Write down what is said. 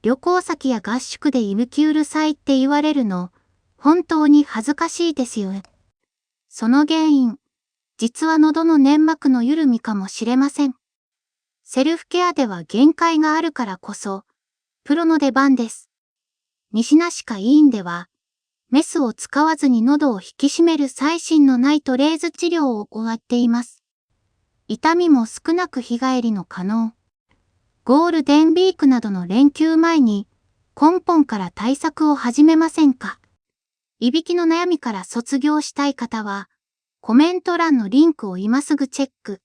旅行先や合宿でいびきうるさいって言われるの、本当に恥ずかしいですよ。その原因、実は喉の粘膜の緩みかもしれません。セルフケアでは限界があるからこそ、プロの出番です。西梨花医院では、メスを使わずに喉を引き締める最新のナイトレーズ治療を行っています。痛みも少なく日帰りの可能。ゴールデンウィークなどの連休前に、根本から対策を始めませんか？いびきの悩みから卒業したい方は、コメント欄のリンクを今すぐチェック。